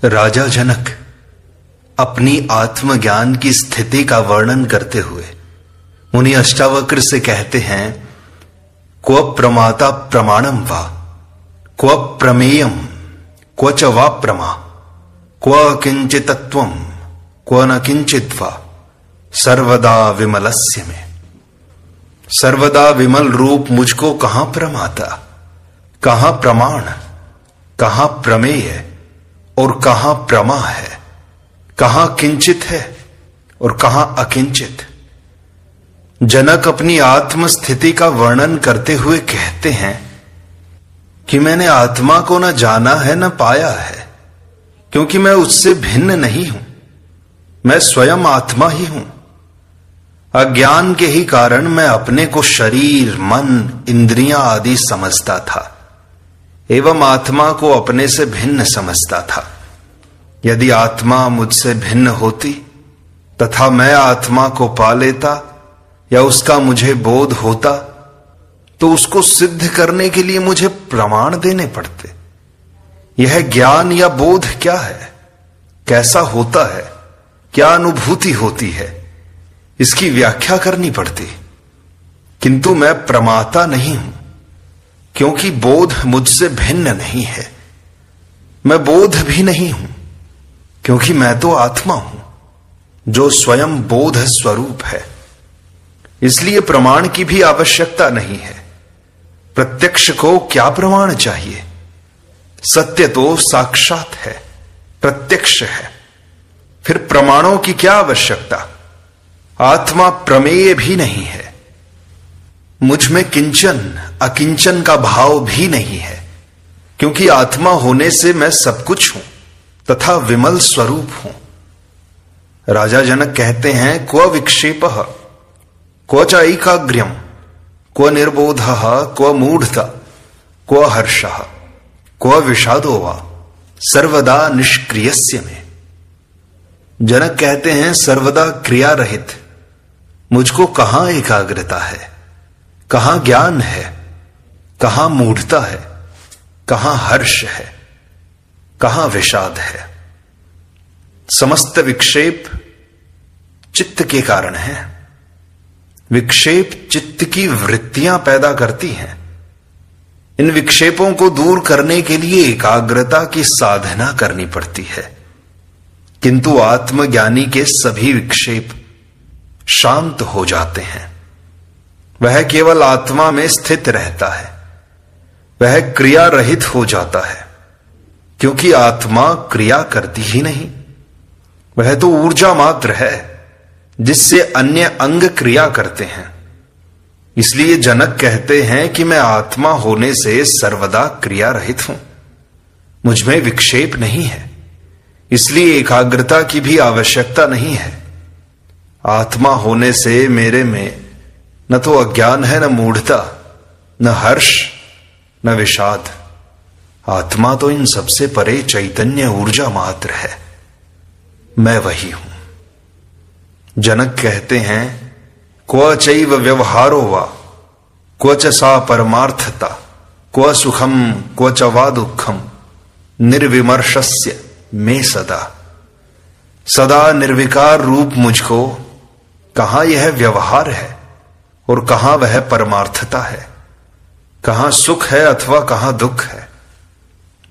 राजा जनक अपनी आत्मज्ञान की स्थिति का वर्णन करते हुए मुनि अष्टावक्र से कहते हैं, क्व प्रमाता प्रमाणम वा, क्व प्रमेयम, क्व च वा प्रमा, क्व किंचितत्वम, क्व न किंचित वा, सर्वदा विमलस्य में। सर्वदा विमल रूप मुझको कहां प्रमाता, कहां प्रमाण, कहां प्रमेय और कहां प्रमा है, कहां किंचित है और कहां अकिंचित। जनक अपनी आत्म स्थिति का वर्णन करते हुए कहते हैं कि मैंने आत्मा को न जाना है न पाया है, क्योंकि मैं उससे भिन्न नहीं हूं, मैं स्वयं आत्मा ही हूं। अज्ञान के ही कारण मैं अपने को शरीर, मन, इंद्रियां आदि समझता था एवं आत्मा को अपने से भिन्न समझता था। यदि आत्मा मुझसे भिन्न होती तथा मैं आत्मा को पा लेता या उसका मुझे बोध होता तो उसको सिद्ध करने के लिए मुझे प्रमाण देने पड़ते। यह ज्ञान या बोध क्या है, कैसा होता है, क्या अनुभूति होती है, इसकी व्याख्या करनी पड़ती। किंतु मैं प्रमाता नहीं हूं, क्योंकि बोध मुझसे भिन्न नहीं है। मैं बोध भी नहीं हूं, क्योंकि मैं तो आत्मा हूं जो स्वयं बोध स्वरूप है। इसलिए प्रमाण की भी आवश्यकता नहीं है। प्रत्यक्ष को क्या प्रमाण चाहिए? सत्य तो साक्षात है, प्रत्यक्ष है, फिर प्रमाणों की क्या आवश्यकता? आत्मा प्रमेय भी नहीं है। मुझ में किंचन अकिंचन का भाव भी नहीं है, क्योंकि आत्मा होने से मैं सब कुछ हूं तथा विमल स्वरूप हूं। राजा जनक कहते हैं, क्व विक्षेपः, क्व च ऐकाग्र्यम, क्व निर्बोधः, क्व मूढ़ता, क्व हर्षः, क्व विषादो वा, सर्वदा निष्क्रियस्य में। जनक कहते हैं, सर्वदा क्रिया रहित मुझको कहां एकाग्रता है, कहां ज्ञान है, कहां मूढ़ता है, कहां हर्ष है, कहां विषाद है। समस्त विक्षेप चित्त के कारण है। विक्षेप चित्त की वृत्तियां पैदा करती हैं। इन विक्षेपों को दूर करने के लिए एकाग्रता की साधना करनी पड़ती है। किंतु आत्मज्ञानी के सभी विक्षेप शांत हो जाते हैं। वह केवल आत्मा में स्थित रहता है। वह क्रिया रहित हो जाता है, क्योंकि आत्मा क्रिया करती ही नहीं। वह तो ऊर्जा मात्र है जिससे अन्य अंग क्रिया करते हैं। इसलिए जनक कहते हैं कि मैं आत्मा होने से सर्वदा क्रिया रहित हूं, मुझमें विक्षेप नहीं है, इसलिए एकाग्रता की भी आवश्यकता नहीं है। आत्मा होने से मेरे में न तो अज्ञान है, न मूढ़ता, न हर्ष, न विषाद। आत्मा तो इन सबसे परे चैतन्य ऊर्जा मात्र है। मैं वही हूं। जनक कहते हैं, क्व चैव व्यवहारो वा, क्व च सा परमार्थता, क्व सुखम क्व च वा दुखम, निर्विमर्शस्य में सदा। सदा निर्विकार रूप मुझको कहां यह व्यवहार है और कहां वह परमार्थता है, कहां सुख है अथवा कहां दुख है।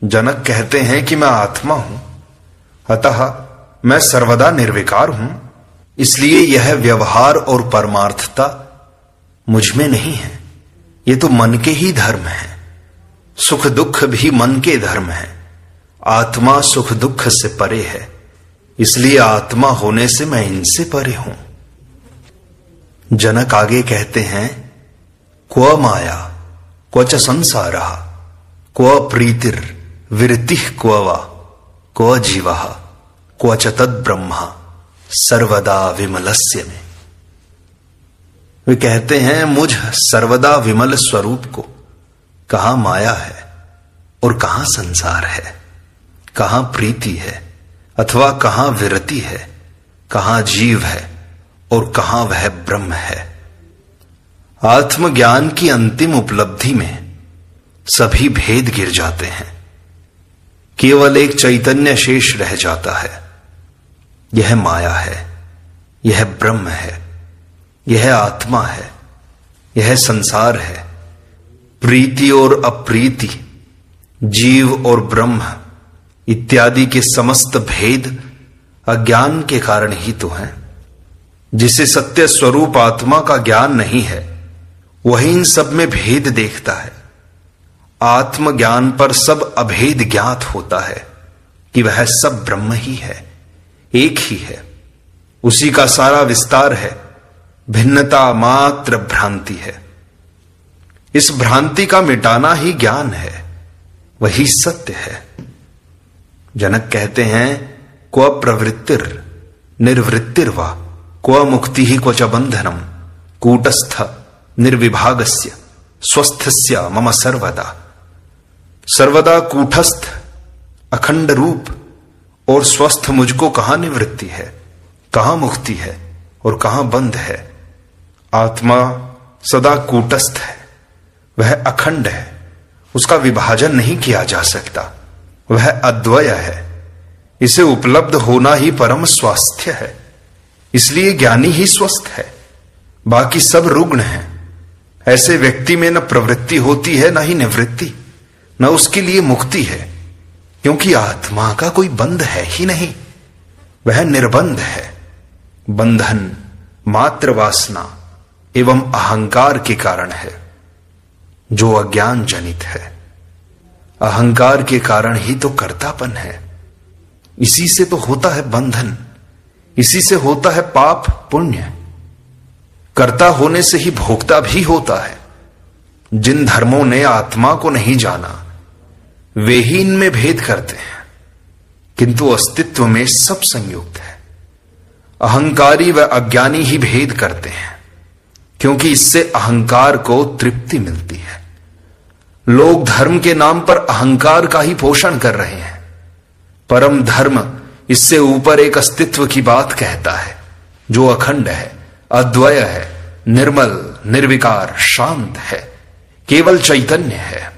जनक कहते हैं कि मैं आत्मा हूं, अतः मैं सर्वदा निर्विकार हूं, इसलिए यह व्यवहार और परमार्थता मुझ में नहीं है। ये तो मन के ही धर्म है। सुख दुख भी मन के धर्म है। आत्मा सुख दुख से परे है, इसलिए आत्मा होने से मैं इनसे परे हूं। जनक आगे कहते हैं, क्व माया, क्व च संसारः, क्व प्रीतिर विरतिः क्व वा, क्व जीवः, क्व च तद ब्रह्मा, सर्वदा विमलस्य में। वे कहते हैं, मुझ सर्वदा विमल स्वरूप को कहां माया है और कहां संसार है, कहां प्रीति है अथवा कहां विरति है, कहां जीव है और कहां वह ब्रह्म है। आत्मज्ञान की अंतिम उपलब्धि में सभी भेद गिर जाते हैं। केवल एक चैतन्य शेष रह जाता है। यह माया है, यह ब्रह्म है, यह आत्मा है, यह संसार है। प्रीति और अप्रीति, जीव और ब्रह्म इत्यादि के समस्त भेद अज्ञान के कारण ही तो हैं। जिसे सत्य स्वरूप आत्मा का ज्ञान नहीं है, वही इन सब में भेद देखता है। आत्मज्ञान पर सब अभेद ज्ञात होता है कि वह सब ब्रह्म ही है, एक ही है, उसी का सारा विस्तार है। भिन्नता मात्र भ्रांति है। इस भ्रांति का मिटाना ही ज्ञान है, वही सत्य है। जनक कहते हैं, क्व प्रवृत्तिर निर्वृत्तिर्वा क्व मुक्ति ही क्वच बंधनम कूटस्थ निर्विभागस्य स्वस्थस्य मम सर्वदा। सर्वदा कूटस्थ अखंड रूप और स्वस्थ मुझको कहां निवृत्ति है, कहां मुक्ति है और कहां बंध है। आत्मा सदा कूटस्थ है, वह अखंड है, उसका विभाजन नहीं किया जा सकता, वह अद्वय है। इसे उपलब्ध होना ही परम स्वास्थ्य है। इसलिए ज्ञानी ही स्वस्थ है, बाकी सब रुग्ण हैं। ऐसे व्यक्ति में न प्रवृत्ति होती है, न ही निवृत्ति, न उसके लिए मुक्ति है, क्योंकि आत्मा का कोई बंध है ही नहीं, वह निर्बंध है। बंधन मात्र वासना एवं अहंकार के कारण है, जो अज्ञान जनित है। अहंकार के कारण ही तो कर्तापन है। इसी से तो होता है बंधन, इसी से होता है पाप पुण्य। कर्ता होने से ही भोक्ता भी होता है। जिन धर्मों ने आत्मा को नहीं जाना, वे ही इनमें भेद करते हैं, किंतु अस्तित्व में सब संयुक्त है। अहंकारी व अज्ञानी ही भेद करते हैं, क्योंकि इससे अहंकार को तृप्ति मिलती है। लोग धर्म के नाम पर अहंकार का ही पोषण कर रहे हैं। परम धर्म इससे ऊपर एक अस्तित्व की बात कहता है, जो अखंड है, अद्वय है, निर्मल निर्विकार शांत है, केवल चैतन्य है।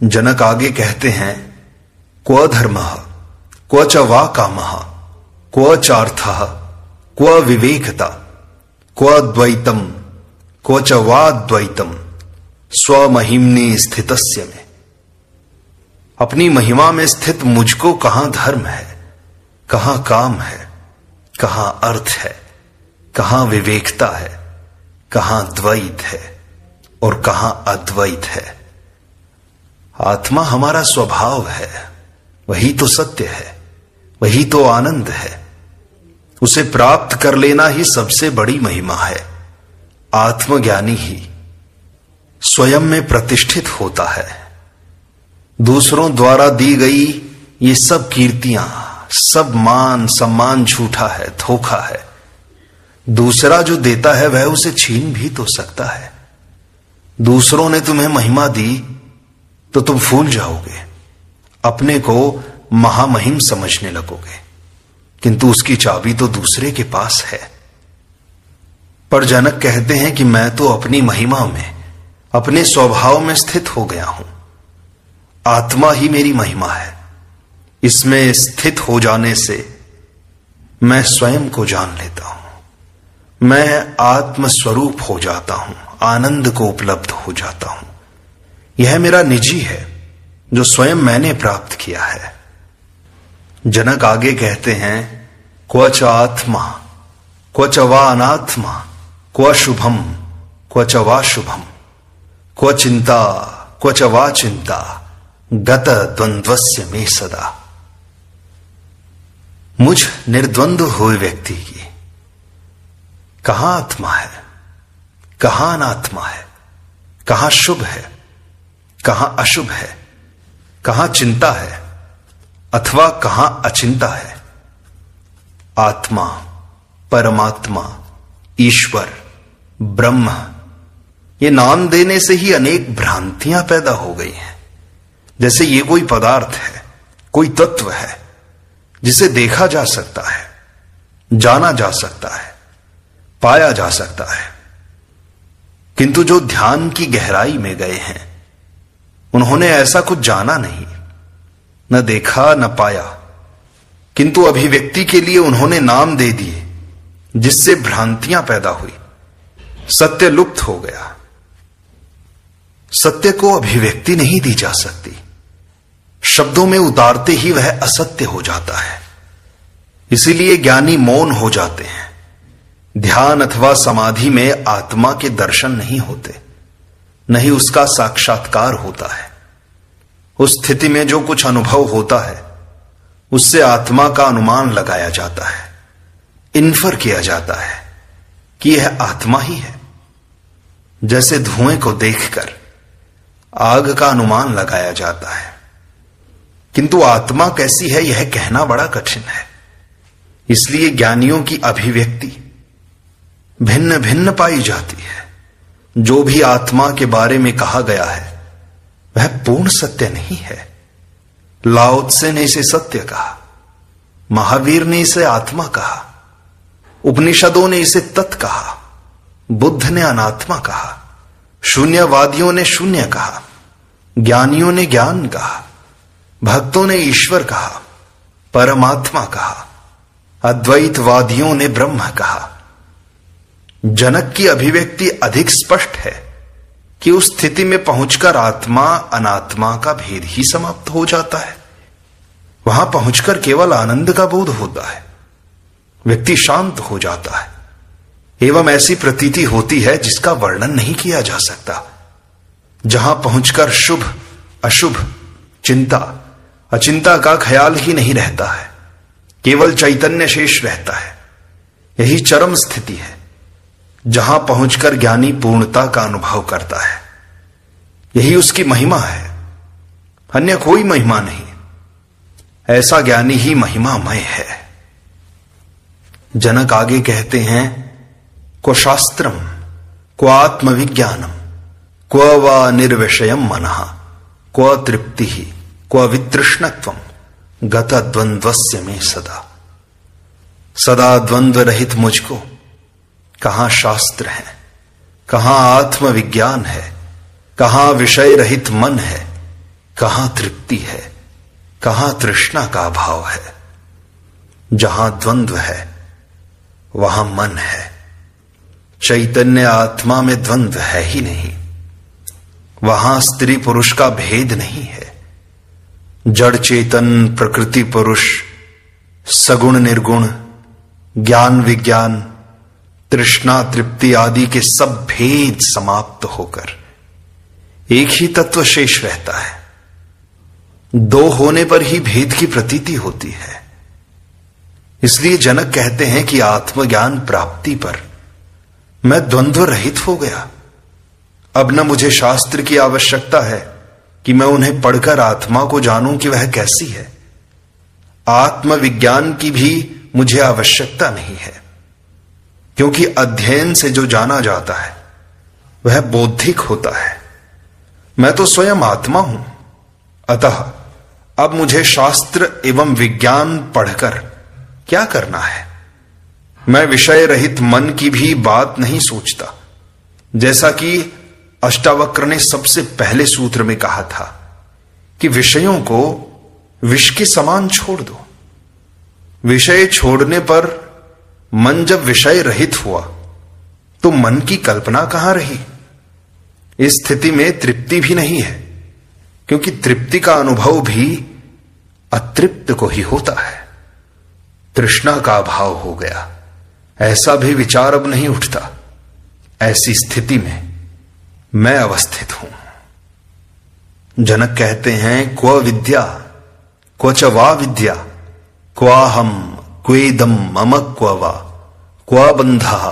जनक आगे कहते हैं, क्व धर्मः क्व च वा कामः क्व चार्थः क्व विवेकता क्व द्वैतम क्व च वा द्वैतम स्वमहिम्नि स्थितस्य में। अपनी महिमा में स्थित मुझको कहां धर्म है, कहां काम है, कहां अर्थ है, कहां विवेकता है, कहां द्वैत है और कहां अद्वैत है। आत्मा हमारा स्वभाव है, वही तो सत्य है, वही तो आनंद है। उसे प्राप्त कर लेना ही सबसे बड़ी महिमा है। आत्मज्ञानी ही स्वयं में प्रतिष्ठित होता है। दूसरों द्वारा दी गई ये सब कीर्तियां, सब मान सम्मान झूठा है, धोखा है। दूसरा जो देता है वह उसे छीन भी तो सकता है। दूसरों ने तुम्हें महिमा दी तो तुम फूल जाओगे, अपने को महामहिम समझने लगोगे, किंतु उसकी चाबी तो दूसरे के पास है। पर जनक कहते हैं कि मैं तो अपनी महिमा में, अपने स्वभाव में स्थित हो गया हूं। आत्मा ही मेरी महिमा है। इसमें स्थित हो जाने से मैं स्वयं को जान लेता हूं। मैं आत्म स्वरूप हो जाता हूं, आनंद को उपलब्ध हो जाता हूं। यह मेरा निजी है, जो स्वयं मैंने प्राप्त किया है। जनक आगे कहते हैं, क्व च आत्मा क्व च वा अनात्मा क्व शुभम क्व च वा शुभम क्व चिंता क्व च वा चिंता गत द्वंद्वस्य में सदा। मुझ निर्द्वंद्व हुए व्यक्ति की कहां आत्मा है, कहां अनात्मा है, कहां शुभ है, कहां अशुभ है, कहां चिंता है अथवा कहां अचिंता है। आत्मा, परमात्मा, ईश्वर, ब्रह्म, ये नाम देने से ही अनेक भ्रांतियां पैदा हो गई हैं। जैसे ये कोई पदार्थ है, कोई तत्व है जिसे देखा जा सकता है, जाना जा सकता है, पाया जा सकता है। किंतु जो ध्यान की गहराई में गए हैं, उन्होंने ऐसा कुछ जाना नहीं, न देखा न पाया, किंतु अभिव्यक्ति के लिए उन्होंने नाम दे दिए, जिससे भ्रांतियां पैदा हुई। सत्य लुप्त हो गया। सत्य को अभिव्यक्ति नहीं दी जा सकती। शब्दों में उतारते ही वह असत्य हो जाता है। इसीलिए ज्ञानी मौन हो जाते हैं। ध्यान अथवा समाधि में आत्मा के दर्शन नहीं होते, नहीं उसका साक्षात्कार होता है। उस स्थिति में जो कुछ अनुभव होता है उससे आत्मा का अनुमान लगाया जाता है, इन्फर किया जाता है कि यह आत्मा ही है। जैसे धुएं को देखकर आग का अनुमान लगाया जाता है, किंतु आत्मा कैसी है यह कहना बड़ा कठिन है। इसलिए ज्ञानियों की अभिव्यक्ति भिन्न भिन्न पाई जाती है। जो भी आत्मा के बारे में कहा गया है वह पूर्ण सत्य नहीं है। लाओ त्से ने इसे सत्य कहा, महावीर ने इसे आत्मा कहा, उपनिषदों ने इसे तत् कहा, बुद्ध ने अनात्मा कहा, शून्यवादियों ने शून्य कहा, ज्ञानियों ने ज्ञान कहा, भक्तों ने ईश्वर कहा, परमात्मा कहा, अद्वैतवादियों ने ब्रह्म कहा। जनक की अभिव्यक्ति अधिक स्पष्ट है कि उस स्थिति में पहुंचकर आत्मा अनात्मा का भेद ही समाप्त हो जाता है। वहां पहुंचकर केवल आनंद का बोध होता है, व्यक्ति शांत हो जाता है एवं ऐसी प्रतीति होती है जिसका वर्णन नहीं किया जा सकता। जहां पहुंचकर शुभ अशुभ, चिंता अचिंता का ख्याल ही नहीं रहता है, केवल चैतन्य शेष रहता है। यही चरम स्थिति है जहां पहुंचकर ज्ञानी पूर्णता का अनुभव करता है। यही उसकी महिमा है, अन्य कोई महिमा नहीं। ऐसा ज्ञानी ही महिमामय है। जनक आगे कहते हैं, क्व शास्त्रम क्व आत्मविज्ञानम क्व वा निर्विषयम मनः क्व तृप्ति क्व वितृष्णत्वम गत द्वंद्वस्य में सदा। सदा द्वंद्व रहित मुझको कहां शास्त्र है, कहां आत्मविज्ञान है, कहां विषय रहित मन है, कहां तृप्ति है, कहां तृष्णा का भाव है। जहां द्वंद्व है वहां मन है। चैतन्य आत्मा में द्वंद्व है ही नहीं। वहां स्त्री पुरुष का भेद नहीं है। जड़ चेतन, प्रकृति पुरुष, सगुण निर्गुण, ज्ञान विज्ञान, तृष्णा तृप्ति आदि के सब भेद समाप्त होकर एक ही तत्व शेष रहता है। दो होने पर ही भेद की प्रतीति होती है। इसलिए जनक कहते हैं कि आत्मज्ञान प्राप्ति पर मैं द्वंद्व रहित हो गया। अब न मुझे शास्त्र की आवश्यकता है कि मैं उन्हें पढ़कर आत्मा को जानूं कि वह कैसी है। आत्मविज्ञान की भी मुझे आवश्यकता नहीं है, क्योंकि अध्ययन से जो जाना जाता है वह बौद्धिक होता है। मैं तो स्वयं आत्मा हूं। अतः अब मुझे शास्त्र एवं विज्ञान पढ़कर क्या करना है। मैं विषय रहित मन की भी बात नहीं सोचता। जैसा कि अष्टावक्र ने सबसे पहले सूत्र में कहा था कि विषयों को विष के समान छोड़ दो। विषय छोड़ने पर मन जब विषय रहित हुआ तो मन की कल्पना कहां रही। इस स्थिति में तृप्ति भी नहीं है, क्योंकि तृप्ति का अनुभव भी अतृप्त को ही होता है। तृष्णा का अभाव हो गया, ऐसा भी विचार अब नहीं उठता। ऐसी स्थिति में मैं अवस्थित हूं। जनक कहते हैं, क्व विद्या क्व च वा विद्या क्वाहम क्वेदम मम क्व वा क्व बंधः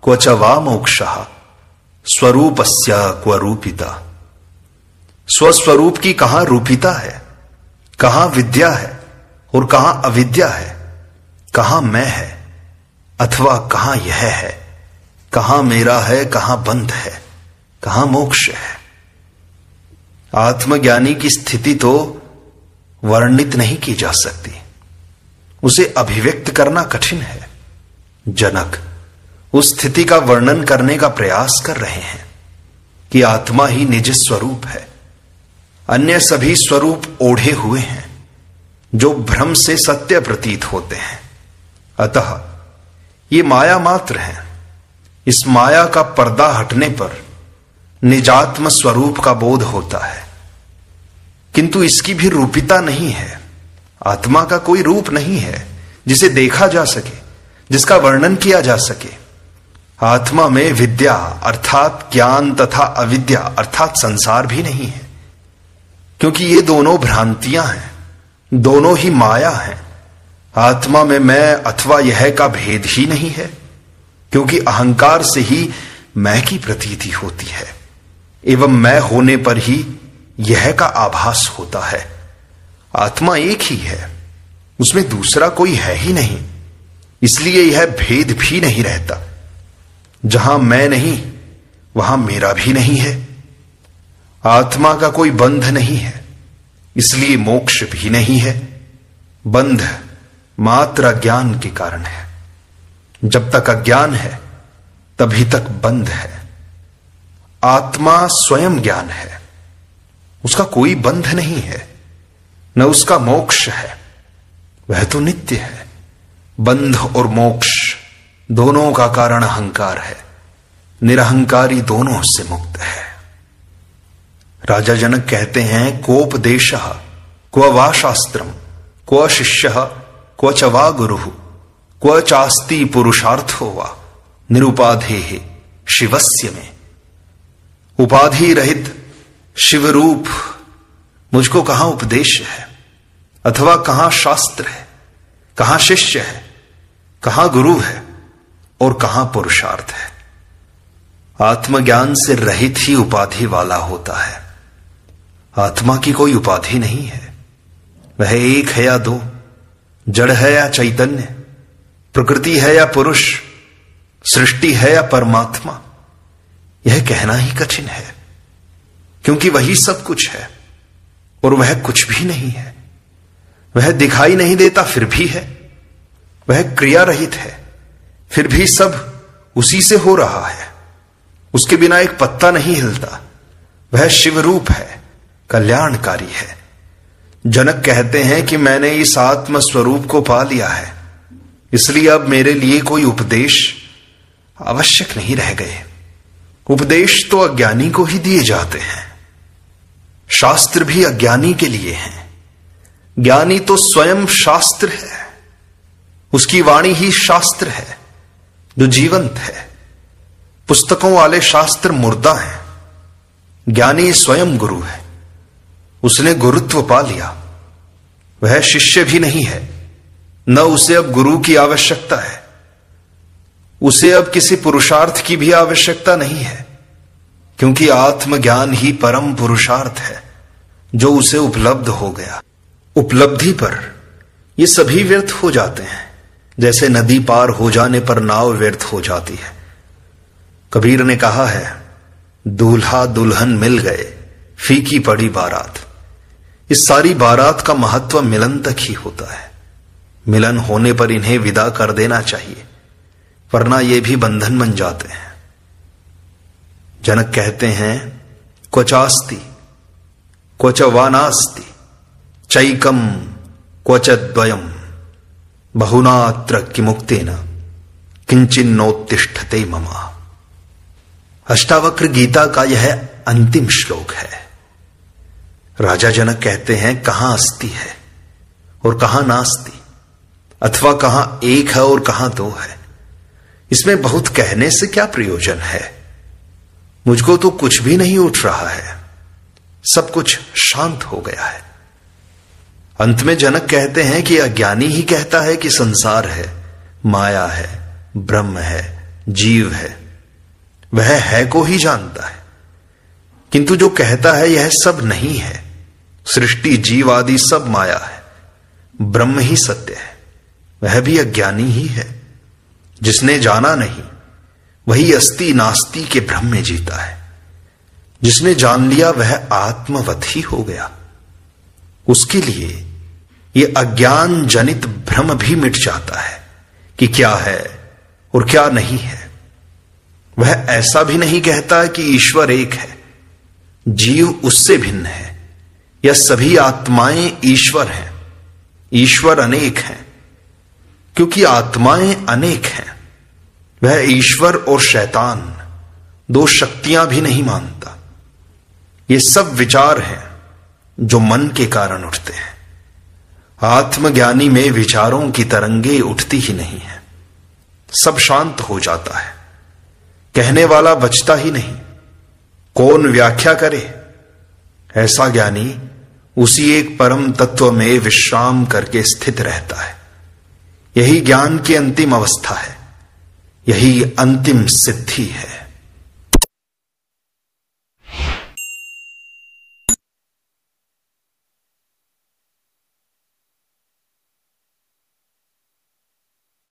क्व च वा मोक्षः स्वरूपस्य क्व रूपिता। स्वस्वरूप की कहां रूपिता है, कहां विद्या है और कहां अविद्या है, कहां मैं है अथवा कहां यह है, कहां मेरा है, कहां बंध है, कहां मोक्ष है। आत्मज्ञानी की स्थिति तो वर्णित नहीं की जा सकती, उसे अभिव्यक्त करना कठिन है। जनक उस स्थिति का वर्णन करने का प्रयास कर रहे हैं कि आत्मा ही निज स्वरूप है, अन्य सभी स्वरूप ओढ़े हुए हैं, जो भ्रम से सत्य प्रतीत होते हैं। अतः ये माया मात्र है। इस माया का पर्दा हटने पर निजात्म स्वरूप का बोध होता है, किंतु इसकी भी रूपिता नहीं है। आत्मा का कोई रूप नहीं है जिसे देखा जा सके, जिसका वर्णन किया जा सके। आत्मा में विद्या अर्थात ज्ञान तथा अविद्या अर्थात संसार भी नहीं है, क्योंकि ये दोनों भ्रांतियां हैं, दोनों ही माया हैं। आत्मा में मैं अथवा यह का भेद ही नहीं है, क्योंकि अहंकार से ही मैं की प्रतीति होती है, एवं मैं होने पर ही यह का आभास होता है। आत्मा एक ही है, उसमें दूसरा कोई है ही नहीं, इसलिए यह भेद भी नहीं रहता। जहां मैं नहीं वहां मेरा भी नहीं है। आत्मा का कोई बंध नहीं है, इसलिए मोक्ष भी नहीं है। बंध मात्र अज्ञान के कारण है। जब तक अज्ञान है तभी तक बंध है। आत्मा स्वयं ज्ञान है, उसका कोई बंध नहीं है, न उसका मोक्ष है, वह तो नित्य है। बंध और मोक्ष दोनों का कारण अहंकार है। निरहंकारी दोनों से मुक्त है। राजा जनक कहते हैं, कोपदेशः क्व वा शास्त्रम क्व शिष्यः क्व च वा गुरुः क्व चास्ति पुरुषार्थो वा निरुपाधेः शिवस्य में। उपाधि रहित शिवरूप मुझको कहां उपदेश है, अथवा कहां शास्त्र है, कहां शिष्य है, कहां गुरु है और कहां पुरुषार्थ है। आत्मज्ञान से रहित ही उपाधि वाला होता है। आत्मा की कोई उपाधि नहीं है। वह एक है या दो, जड़ है या चैतन्य, प्रकृति है या पुरुष, सृष्टि है या परमात्मा, यह कहना ही कठिन है, क्योंकि वही सब कुछ है और वह कुछ भी नहीं है। वह दिखाई नहीं देता फिर भी है, वह क्रिया रहित है फिर भी सब उसी से हो रहा है। उसके बिना एक पत्ता नहीं हिलता। वह शिवरूप है, कल्याणकारी है। जनक कहते हैं कि मैंने इस आत्म स्वरूप को पा लिया है, इसलिए अब मेरे लिए कोई उपदेश आवश्यक नहीं रह गए। उपदेश तो अज्ञानी को ही दिए जाते हैं। शास्त्र भी अज्ञानी के लिए हैं। ज्ञानी तो स्वयं शास्त्र है, उसकी वाणी ही शास्त्र है जो जीवंत है। पुस्तकों वाले शास्त्र मुर्दा हैं। ज्ञानी स्वयं गुरु है, उसने गुरुत्व पा लिया। वह शिष्य भी नहीं है, न उसे अब गुरु की आवश्यकता है। उसे अब किसी पुरुषार्थ की भी आवश्यकता नहीं है, क्योंकि आत्मज्ञान ही परम पुरुषार्थ है जो उसे उपलब्ध हो गया। उपलब्धि पर ये सभी व्यर्थ हो जाते हैं, जैसे नदी पार हो जाने पर नाव व्यर्थ हो जाती है। कबीर ने कहा है, दूल्हा दुल्हन मिल गए, फीकी पड़ी बारात। इस सारी बारात का महत्व मिलन तक ही होता है। मिलन होने पर इन्हें विदा कर देना चाहिए, वरना ये भी बंधन बन जाते हैं। जनक कहते हैं, क्वचास्ति क्वच वानास्ति चैकम क्वच द्वयम बहुनात्र किमुक्तेन किंचिन्नोत्तिष्ठते ममा। अष्टावक्र गीता का यह अंतिम श्लोक है। राजा जनक कहते हैं, कहां अस्ति है और कहां नास्ति, अथवा कहां एक है और कहां दो है। इसमें बहुत कहने से क्या प्रयोजन है। मुझको तो कुछ भी नहीं उठ रहा है, सब कुछ शांत हो गया है। अंत में जनक कहते हैं कि अज्ञानी ही कहता है कि संसार है, माया है, ब्रह्म है, जीव है। वह है को ही जानता है, किंतु जो कहता है यह सब नहीं है, सृष्टि जीव आदि सब माया है, ब्रह्म ही सत्य है, वह भी अज्ञानी ही है। जिसने जाना नहीं वही अस्ति नास्ति के भ्रम में जीता है। जिसने जान लिया वह आत्मवत ही हो गया। उसके लिए यह अज्ञान जनित भ्रम भी मिट जाता है कि क्या है और क्या नहीं है। वह ऐसा भी नहीं कहता कि ईश्वर एक है, जीव उससे भिन्न है, या सभी आत्माएं ईश्वर हैं। ईश्वर अनेक हैं, क्योंकि आत्माएं अनेक हैं। वह ईश्वर और शैतान दो शक्तियां भी नहीं मानता। ये सब विचार हैं जो मन के कारण उठते हैं। आत्मज्ञानी में विचारों की तरंगे उठती ही नहीं है। सब शांत हो जाता है, कहने वाला बचता ही नहीं। कौन व्याख्या करे? ऐसा ज्ञानी उसी एक परम तत्व में विश्राम करके स्थित रहता है। यही ज्ञान की अंतिम अवस्था है, यही अंतिम सिद्धि है।